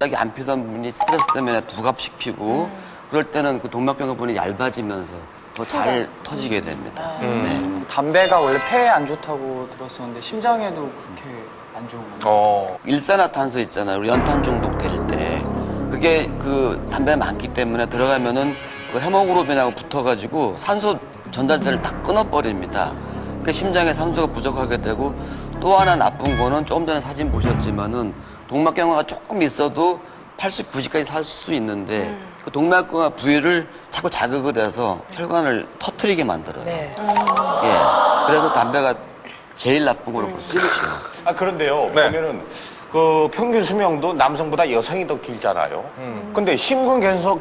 갑자기 안 피던 분이 스트레스 때문에 두 갑씩 피고 그럴 때는 그 동맥경화분이 얇아지면서 더 잘 터지게 됩니다. 네. 담배가 원래 폐에 안 좋다고 들었었는데 심장에도 그렇게 안 좋은 건가요? 일산화탄소 있잖아요. 우리 연탄 중독 될 때. 그게 그 담배 많기 때문에 들어가면은 그 헤모글로빈하고 붙어가지고 산소 전달대를 딱 끊어버립니다. 그 심장에 산소가 부족하게 되고 또 하나 나쁜 거는 조금 전에 사진 보셨지만은 동맥경화가 조금 있어도 80, 90까지 살 수 있는데 그 동맥경화 부위를 자꾸 자극을 해서 혈관을 터트리게 만들어요. 네. 예. 그래서 담배가 제일 나쁜 거로 볼 수 있죠. 아, 그런데요. 보면은 그 평균 수명도 남성보다 여성이 더 길잖아요. 근데 심근경색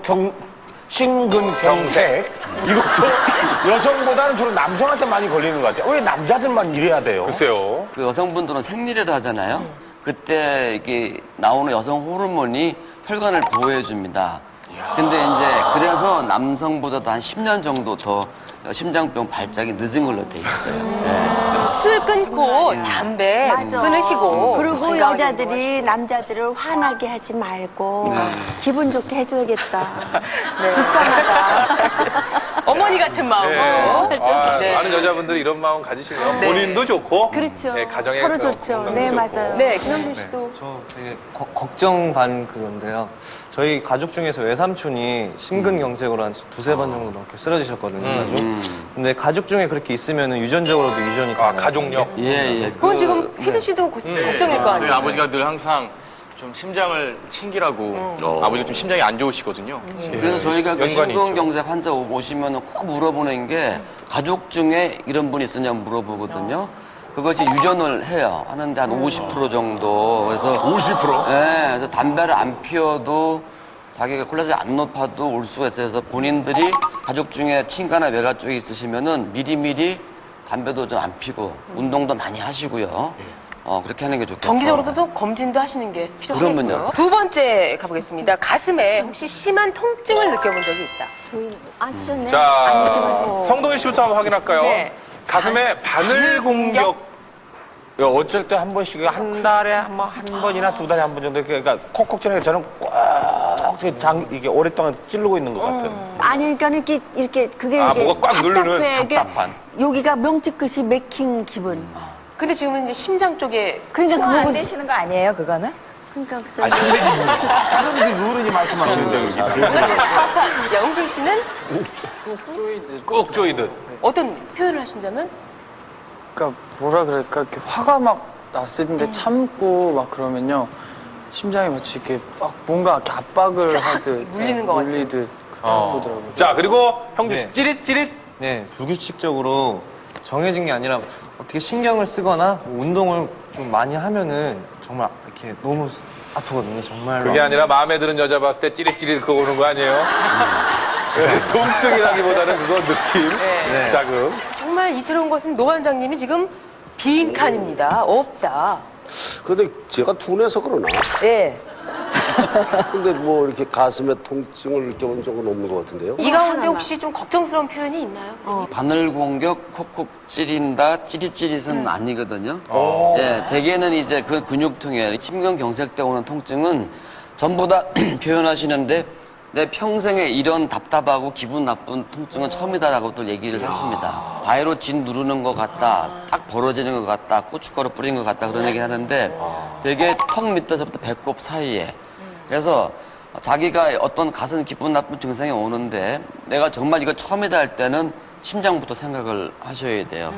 이것도 여성보다는 주로 남성한테 많이 걸리는 것 같아요. 왜 남자들만 이래야 돼요? 글쎄요. 그 여성분들은 생리를 하잖아요. 그때 이게 나오는 여성 호르몬이 혈관을 보호해 줍니다. 근데 이제 그래서 남성보다도 한 10년 정도 더 심장병 발작이 늦은 걸로 돼 있어요. 예. 술 끊고 담배 끊으시고 그리고 여자들이 남자들을 화나게 하지 말고 기분 좋게 해줘야겠다. 불쌍하다. 어머니 같은 마음으로. 네. 많은 여자분들이 이런 마음 가지시면 본인도 좋고 그렇죠. 가정에 서로 좋죠. 건강도 네, 좋고. 맞아요. 네, 김영준 씨도. 저 되게 걱정 반 그건데요. 저희 가족 중에서 외삼촌이 심근경색으로 한 두세 번 정도 넘게 쓰러지셨거든요. 아주. 근데 가족 중에 그렇게 있으면은 유전적으로도 유전이 아, 가능해요. 가족력. 예. 그건 지금 휘수 씨도 걱정일 거 저희 아니에요? 아버지가 늘 항상 좀 심장을 챙기라고 아버지가 좀 심장이 안 좋으시거든요. 그래서 저희가 그 연관이 심근경색 환자 오시면 꼭 물어보는 게 가족 중에 이런 분이 있으냐고 물어보거든요. 그것이 유전을 해요. 하는데 한 50% 정도. 그래서 50%? 네, 그래서 담배를 안 피워도 자기가 콜레스테롤이 안 높아도 올 수가 있어요. 그래서 본인들이 가족 중에 친가나 외가 쪽에 있으시면은 미리미리 담배도 좀 안 피고 운동도 많이 하시고요. 그렇게 하는 게 좋겠어요. 정기적으로도 또 검진도 하시는 게 필요하고요. 그럼요. 두 번째 가보겠습니다. 가슴에 혹시 심한 통증을 느껴본 적이 있다. 저희 안 쓰셨네. 자, 성동일 씨부터 한번 확인할까요? 네. 가슴에 바늘 공격. 어쩔 때 한 번씩 한 달에 한 번이나 두 달에 한 번 정도 그러니까 콕콕 찌르니까 저는 꼭 이게 오랫동안 찌르고 있는 것 같은. 아니, 그러니까 이렇게 그게 아, 이게 뭐가 꽉 누르는 답답해. 이게 답답한. 여기가 명치끝이 맥힌 기분. 근데 지금은 이제 심장 쪽에 그러니까 안 그거 되시는 거 아니에요, 그거는? 그러니까 누르니 말씀하시는데 답답한 영생 씨는 꾹 조이듯. 어떤 표현을 하신다면? 그러니까 뭐라 그럴까 이렇게 화가 막 났는데 참고 막 그러면요 심장이 마치 이렇게 막 뭔가 이렇게 압박을 하듯 물리는 것 같아요. 물리듯 아프더라고요. 자, 그리고 형주 씨 네. 찌릿찌릿. 네, 불규칙적으로 정해진 게 아니라 어떻게 신경을 쓰거나 뭐 운동을 좀 많이 하면은 정말 이렇게 너무 아프거든요, 정말로. 그게 아니라 마음에 드는 여자 봤을 때 찌릿찌릿 그거 오는 거 아니에요? 통증이라기보다는 그거 느낌, 자극. 정말 이채로운 것은 노 원장님이 지금 빈칸입니다. 없다. 근데 제가 둔해서 그러나? 예. 근데 뭐 이렇게 가슴에 통증을 느껴본 적은 없는 것 같은데요? 이 가운데 혹시 좀 걱정스러운 표현이 있나요? 선생님? 바늘 공격, 콕콕 찌린다, 찌릿찌릿은 아니거든요. 예, 대개는 이제 그 근육통에 심근경색 때 오는 통증은 전부 다 표현하시는데 내 평생에 이런 답답하고 기분 나쁜 통증은 처음이다라고 또 얘기를 하십니다. 바위로 진 누르는 것 같다, 딱 벌어지는 것 같다, 고춧가루 뿌린 것 같다 그런 얘기 하는데 되게 턱 밑에서부터 배꼽 사이에 그래서 자기가 어떤 가슴 기분 나쁜 증상이 오는데 내가 정말 이거 처음이다 할 때는 심장부터 생각을 하셔야 돼요.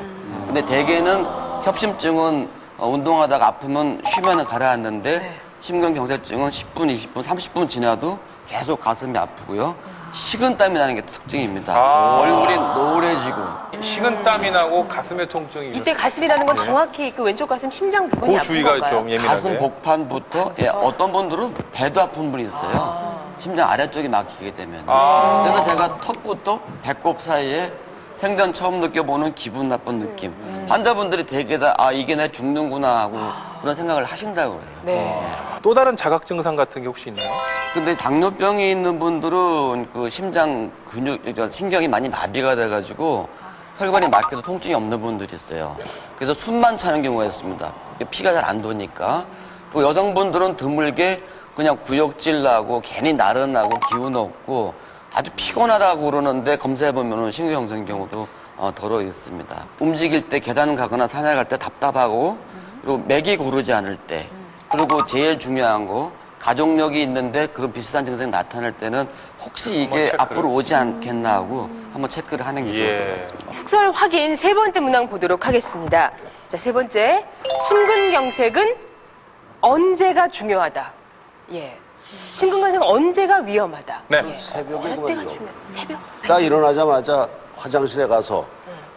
근데 대개는 협심증은 운동하다가 아프면 쉬면은 가라앉는데 심근경색증은 10분, 20분, 30분 지나도 계속 가슴이 아프고요. 식은땀이 나는 게 특징입니다. 얼굴이 노래지고. 식은땀이 나고 가슴에 통증이. 이때 가슴이라는 건 정확히 그 왼쪽 가슴 심장 부분이 그 아픈 주의가 건가요? 좀 예민하게. 가슴 복판부터 어떤 분들은 배도 아픈 분이 있어요. 심장 아래쪽이 막히게 되면. 그래서 제가 턱부터 배꼽 사이에 생전 처음 느껴보는 기분 나쁜 느낌. 환자분들이 대개 다 이게 내 죽는구나 하고 그런 생각을 하신다고 그래요. 네. 또 다른 자각 증상 같은 게 혹시 있나요? 근데 당뇨병이 있는 분들은 그 심장 근육, 신경이 많이 마비가 돼가지고 혈관이 막혀도 통증이 없는 분들이 있어요. 그래서 숨만 차는 경우가 있습니다. 피가 잘 안 도니까. 또 여성분들은 드물게 그냥 구역질 나고 괜히 나른하고 기운 없고 아주 피곤하다고 그러는데 검사해보면 신경형성인 경우도 덜어 있습니다. 움직일 때 계단 가거나 산에 갈 때 답답하고 그리고 맥이 고르지 않을 때 그리고 제일 중요한 거 가족력이 있는데 그런 비슷한 증상이 나타날 때는 혹시 이게 앞으로 오지 않겠나 하고 한번 체크를 하는 게 좋을 것 같습니다. 속설 확인 세 번째 문항 보도록 하겠습니다. 자, 세 번째. 심근경색은 언제가 중요하다. 예. 심근경색은 언제가 위험하다. 네. 예. 새벽에 어느 때가 그만요. 중요해? 새벽? 딱 일어나자마자 화장실에 가서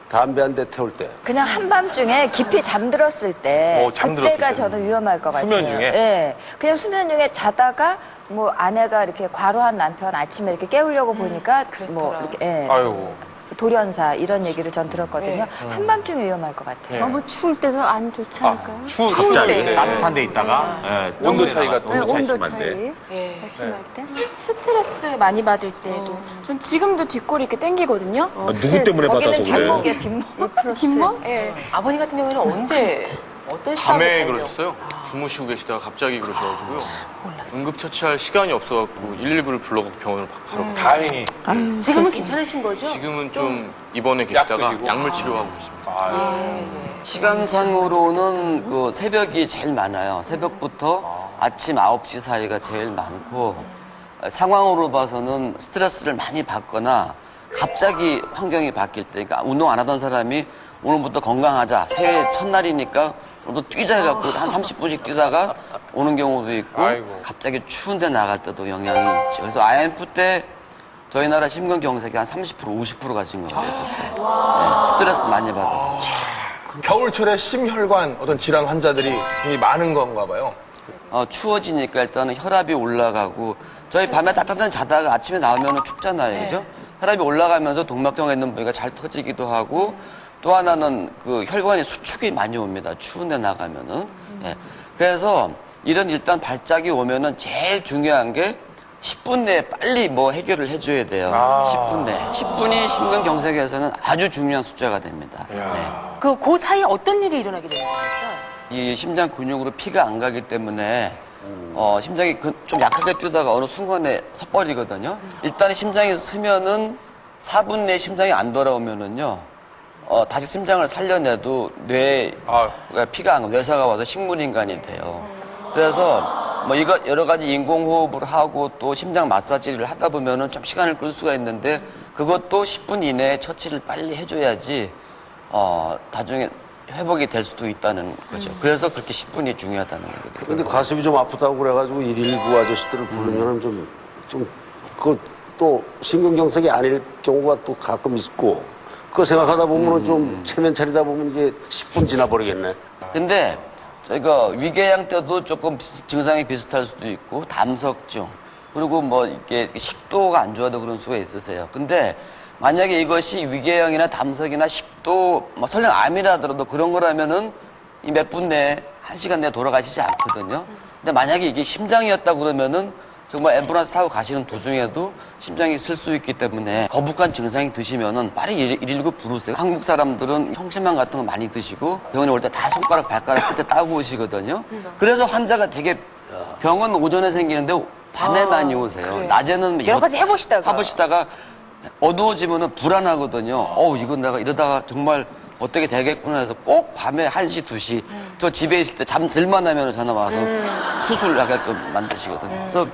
담배 한 대 태울 때. 그냥 한밤중에 깊이 잠들었을 때 잠들었을 그때가 때. 저는 위험할 것 같아요. 수면 중에? 예. 그냥 수면 중에 자다가 뭐 아내가 이렇게 과로한 남편 아침에 이렇게 깨우려고 보니까 뭐 이렇게 예. 아유. 돌연사 이런 얘기를 전 들었거든요. 네. 한밤중에 위험할 것 같아요. 너무 추울 때도 안 좋지 않을까요? 갑자기 따뜻한 데 있다가 예, 온도 차이가 네, 온도 심한데. 차이 심할 때. 스트레스 많이 받을 때도 전 지금도 뒷골이 이렇게 땡기거든요. 누구 때문에 받아서 거기는 그래? 뒷목이야 뒷목. 뒷목? 예. 아버님 같은 경우에는 언제 어떤 밤에 시간에 그러셨어요. 주무시고 계시다가 갑자기 그러셔가지고요. 응급처치할 시간이 없어갖고 119를 불러서 병원을 바로 다행히. 지금은 괜찮으신 거죠? 지금은 좀 입원해 계시다가 드시고? 약물 치료하고 계십니다. 시간상으로는 그 새벽이 제일 많아요. 새벽부터 아침 9시 사이가 제일 많고 상황으로 봐서는 스트레스를 많이 받거나 갑자기 환경이 바뀔 때 그러니까 운동 안 하던 사람이 오늘부터 건강하자 새해 첫날이니까 오늘도 뛰자 해갖고 한 30분씩 뛰다가 오는 경우도 있고 아이고. 갑자기 추운데 나갈 때도 영향이 있죠. 그래서 IMF 때 저희 나라 심근경색이 한 30% 50%가 증가했었어요. 네, 스트레스 많이 받아서. 겨울철에 심혈관 어떤 질환 환자들이 굉장히 많은 건가 봐요. 추워지니까 일단은 혈압이 올라가고 저희 밤에 따뜻한 자다가 아침에 나오면 춥잖아요. 그죠? 혈압이 올라가면서 동맥경에 있는 부위가 잘 터지기도 하고 또 하나는 그 혈관이 수축이 많이 옵니다. 추운 데 나가면은. 예. 그래서 이런 일단 발작이 오면은 제일 중요한 게 10분 내에 빨리 뭐 해결을 해줘야 돼요. 10분 내에. 10분이 심근경색에서는 아주 중요한 숫자가 됩니다. 네. 그 사이에 어떤 일이 일어나게 되는 겁니까? 이 심장 근육으로 피가 안 가기 때문에 심장이 좀 약하게 뛰다가 어느 순간에 섣버리거든요. 일단 심장이 쓰면은 4분 내에 심장이 안 돌아오면은요. 다시 심장을 살려내도 뇌에 피가 안 가고 뇌사가 와서 식물인간이 돼요. 그래서 뭐 이거 여러 가지 인공호흡을 하고 또 심장 마사지를 하다 보면은 좀 시간을 끌 수가 있는데 그것도 10분 이내에 처치를 빨리 해줘야지 나중에 회복이 될 수도 있다는 거죠. 그래서 그렇게 10분이 중요하다는 거거든요. 근데 가슴이 좀 아프다고 그래가지고 119 아저씨들을 부르면 그 또 심근경색이 아닐 경우가 또 가끔 있고 그거 생각하다 보면은 좀 체면 차리다 보면 이게 10분 지나버리겠네. 근데 저희가 위궤양 때도 조금 증상이 비슷할 수도 있고 담석증 그리고 뭐 이게 식도가 안 좋아도 그런 수가 있으세요. 근데 만약에 이것이 위궤양이나 담석이나 식도 뭐 설령 암이라 하더라도 그런 거라면은 이 몇 분 내에 1시간 내에 돌아가시지 않거든요. 근데 만약에 이게 심장이었다 그러면은 정말 앰뷸런스 타고 가시는 도중에도 심장이 쓸 수 있기 때문에 거북한 증상이 드시면은 빨리 119 부르세요. 한국 사람들은 형신만 같은 거 많이 드시고 병원에 올 때 다 손가락 발가락 끝에 따고 오시거든요. 그래서 환자가 되게 병은 오전에 생기는데 밤에 많이 오세요. 그래. 낮에는 여러 가지 해보시다가 어두워지면은 불안하거든요. 이건 내가 이러다가 정말 어떻게 되겠구나 해서 꼭 밤에 1시, 2시 저 집에 있을 때 잠 들만 하면 전화 와서 수술하게끔 만드시거든요. 그래서